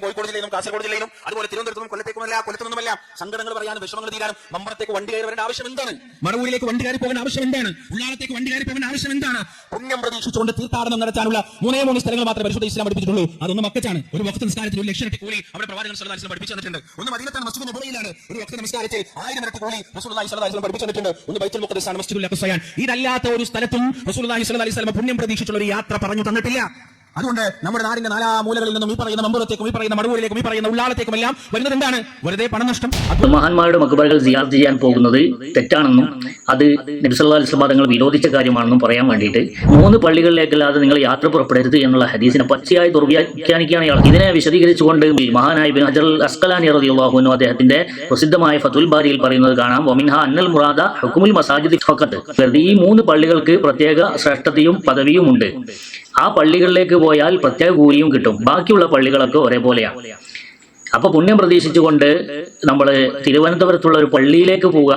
കോഴിക്കോട് ജില്ലയിലും കാസർഗോഡ് ജില്ലയിലും അതുപോലെ തിരുവനന്തപുരത്തും കൊല്ലത്തുനിന്നുമല്ല സങ്കടങ്ങൾ പറയാനും വിഷമങ്ങൾ തീരാനും മമ്പറത്തേക്ക് വണ്ടി കയറി വരേണ്ട ആവശ്യം എന്താണ്? മടവൂരിലേക്ക് വണ്ടി കയറി പോകേണ്ട ആവശ്യം എന്താണ്? ഉള്ളാളത്തേക്ക് വണ്ടി കയറി പോകേണ്ട ആവശ്യം എന്താണ്? പുണ്യം പ്രതീക്ഷിച്ചുകൊണ്ട് തീർത്ഥാടനം നടത്താനുള്ള 3 സ്ഥലങ്ങൾ മാത്രമേ പരിശുദ്ധ ഇസ്ലാം പഠിപ്പിച്ചിട്ടുള്ളൂ. അതൊന്നും മക്കച്ചാണ്. ഒരു വഖ്ത് നിസ്കാരത്തിൽ 1 ലക്ഷം ഇരട്ടി കൂലി അവിടെ പ്രവാചകൻ സ്വല്ലല്ലാഹു അലൈഹി വസല്ലം പഠിപ്പിച്ചു തന്നിട്ടുണ്ട്. ഒന്ന് മദീനത്തെ മസ്ജിദ് നബവിയിലാണ് ഒരു വഖ്ത് നമസ്കാരത്തിൽ 1000 ഇരട്ടി കൂലി റസൂലുള്ളാഹി സ്വല്ലല്ലാഹു അലൈഹി വസല്ലം പഠിപ്പിച്ചു തന്നിട്ടുണ്ട്. ഒന്ന് ബൈത്തുൽ മുഖദ്ദസാണ്, മസ്ജിദുൽ അഖ്സയാണ്. ഇതല്ലാത്ത ഒരു സ്ഥലത്തും റസൂലുള്ളാഹി സ്വല്ലല്ലാഹു അലൈഹി വസല്ലം പുണ്യം പ്രതീക്ഷിച്ചുള്ള ഒരു യാത്ര പറഞ്ഞു തന്നിട്ടില്ല. അതുകൊണ്ട് നമ്മുടെ നാടിന്റെ 4 മൂലകളിൽ നിന്നും ഈ പറയുന്ന മമ്പുറത്തേക്കും ഈ പറയുന്ന മടവൂരിലേക്കും ഈ പറയുന്ന ഉള്ളാളത്തേക്കും എല്ലാം വരുന്നത് എന്താണ്? വെറുതെ പണം നഷ്ടം. മഹാന്മാരുടെ മക്ബറകൾ സിയാറത്ത് ചെയ്യാൻ പോകുന്നത് തെറ്റാണെന്നും അത് നബി സല്ലല്ലാഹു അലൈഹി വസല്ലം തങ്ങൾ വിരോധിച്ച കാര്യമാണെന്നും പറയാൻ വേണ്ടിയിട്ട് 3 പള്ളികളിലേക്കല്ലാതെ നിങ്ങൾ യാത്ര പുറപ്പെടരുത് എന്നുള്ള ഹദീസിനെ പച്ചയായി ദുർവ്യാഖ്യാനിക്കുകയാണ് ഇയാൾ. ഇതിനെ വിശദീകരിച്ചുകൊണ്ട് മഹാനായ ഇബ്നു ഹജർ അസ്ഖലാനി റളിയല്ലാഹു അൻഹു അദ്ദേഹത്തിന്റെ പ്രസിദ്ധമായ ഫതുൽ ബാരിയിൽ പറയുന്നത് കാണാം. വമിൻഹ അന്നൽ മുറാദ ഹുക്മുൽ മസാജിദി ഫഖത്ത്. ഈ 3 പള്ളികൾക്ക് പ്രത്യേക ശ്രേഷ്ഠതയും പദവിയും ഉണ്ട്. ആ പള്ളികളിലേക്ക് പോയാൽ പ്രത്യേക കൂലിയും കിട്ടും. ബാക്കിയുള്ള പള്ളികളൊക്കെ ഒരേപോലെയാണ്. അപ്പൊ പുണ്യം പ്രതീക്ഷിച്ചുകൊണ്ട് നമ്മൾ തിരുവനന്തപുരത്തുള്ള ഒരു പള്ളിയിലേക്ക് പോവുക,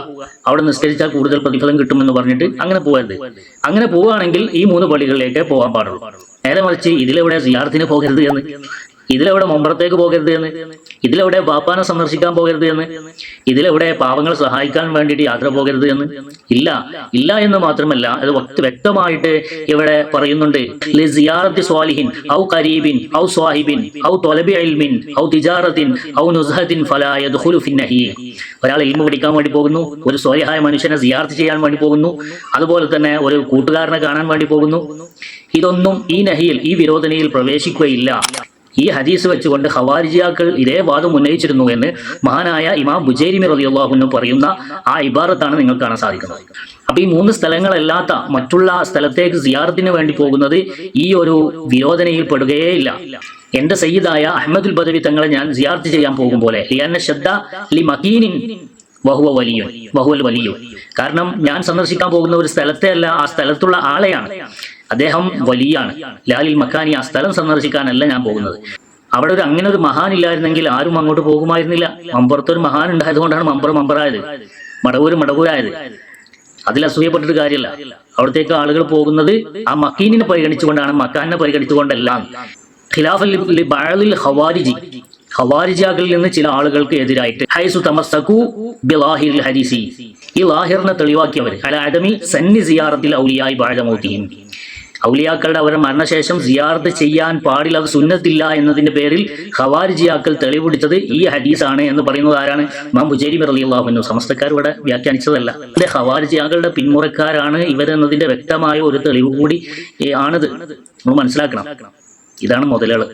അവിടെ നിസ്കരിച്ചാൽ കൂടുതൽ പ്രതിഫലം കിട്ടുമെന്ന് പറഞ്ഞിട്ട് അങ്ങനെ പോകരുത്. അങ്ങനെ പോവുകയാണെങ്കിൽ ഈ 3 പള്ളികളിലേക്ക് പോകാൻ പാടുള്ളൂ. നേരെ മറിച്ച് ഇതിലെവിടെ സിയാറത്തിന് പോകരുത് എന്ന്, ഇതിലെവിടെ മമ്പറത്തേക്ക് പോകരുത് എന്ന്, ഇതിലെവിടെ ബാപ്പാനെ സന്ദർശിക്കാൻ പോകരുത് എന്ന്, ഇതിലെവിടെ പാവങ്ങളെ സഹായിക്കാൻ വേണ്ടിയിട്ട് യാത്ര പോകരുത് എന്ന് ഇല്ല എന്ന് മാത്രമല്ല, അത് വ്യക്തമായിട്ട് ഇവിടെ പറയുന്നുണ്ട്. ലിസിയാറത്തി സ്വാലിഹിൻ ഔ ഖരീബിൻ ഔ സ്വാഹിബിൻ ഔ ത്വലബി ഇൽമിൻ ഔ തിജാറത്തിൻ ഔ നുസ്ഹത്തിൻ ഫലാ യദ്ഖുലു ഫിന്നഹി. ഒരാൾ ഇൽമു പഠിക്കാൻ വേണ്ടി പോകുന്നു, ഒരു സ്വാലിഹായ മനുഷ്യനെ സിയാറത്ത് ചെയ്യാൻ വേണ്ടി പോകുന്നു, അതുപോലെ തന്നെ ഒരു കൂട്ടുകാരനെ കാണാൻ വേണ്ടി പോകുന്നു. ഇതൊന്നും ഈ നഹിയിൽ, ഈ വിരോധനയിൽ പ്രവേശിക്കുകയില്ല. ഈ ഹദീസ് വെച്ചുകൊണ്ട് ഖവാരിജിയാക്കൾ ഇതേ വാദം ഉന്നയിച്ചിരുന്നു എന്ന് മഹാനായ ഇമാം ബുജൈരിമി റളിയല്ലാഹു അൻഹു പറയുന്ന ആ ഇബാറത്താണ് നിങ്ങൾക്ക് കാണാൻ സാധിക്കുന്നത്. അപ്പൊ ഈ 3 സ്ഥലങ്ങളല്ലാത്ത മറ്റുള്ള സ്ഥലത്തേക്ക് സിയാറത്തിന് വേണ്ടി പോകുന്നത് ഈ ഒരു വിരോധനയിൽ പെടുകയേ ഇല്ല. എന്റെ സയ്യിദായ അഹ്മദുൽ ബദവി തങ്ങളെ ഞാൻ സിയാറത്ത് ചെയ്യാൻ പോകും പോലെ വഹുവൽ വലിയു. കാരണം ഞാൻ സന്ദർശിക്കാൻ പോകുന്ന ഒരു സ്ഥലത്തെ അല്ല, ആ സ്ഥലത്തുള്ള ആളെയാണ്. അദ്ദേഹം വലിയാണ്. ലാലിൽ മക്കാനി, ആ സ്ഥലം സന്ദർശിക്കാനല്ല ഞാൻ പോകുന്നത്. അവിടെ അങ്ങനെ ഒരു മഹാൻ ഇല്ലായിരുന്നെങ്കിൽ ആരും അങ്ങോട്ട് പോകുമായിരുന്നില്ല. മമ്പുറത്തൊരു മഹാൻ ഉണ്ടായതുകൊണ്ടാണ് മമ്പറായത്, മടവൂരായത്. അതിൽ അസൂയപ്പെട്ടിട്ട് കാര്യമല്ല. അവിടത്തേക്ക് ആളുകൾ പോകുന്നത് ആ മക്കീനിനെ പരിഗണിച്ചുകൊണ്ടാണ്, മക്കാനിനെ പരിഗണിച്ചുകൊണ്ടല്ല. ഖിലാഫൽ ബഅദിൽ ഖവാരിജികളിൽ നിന്ന് ചില ആളുകൾക്ക് എതിരായിട്ട് ഹൈസു തമസ്സകു ബിലാഹിൽ ഹദീസി, ഈ ലാഹിറിനെ തെളിവാക്കിയവർ അല അദമി സന്നി സിയാറത്തിൽ ഔലിയായി ബഅദ മൗതിഹിം, ഔലിയാക്കളുടെ അവരുടെ മരണശേഷം സിയാറത്ത് ചെയ്യാൻ പാടില്ല, അത് സുന്നത്തില്ല എന്നതിന്റെ പേരിൽ ഖവാരിജിയാക്കൾ തെളിവെടുത്തത് ഈ ഹദീസാണ് എന്ന് പറയുന്നത് ആരാണ്? ഇമാം ബുജൈരി റളിയല്ലാഹു അൻഹു. സമസ്തക്കാർ ഇവിടെ വ്യാഖ്യാനിച്ചതല്ല. ഖവാരിജിയാക്കളുടെ പിന്മുറക്കാരാണ് ഇവരെന്നതിന്റെ വ്യക്തമായ ഒരു തെളിവ് കൂടി ആണിത്. നമ്മൾ മനസ്സിലാക്കണം. ഇതാണ് മുതലുകൾ.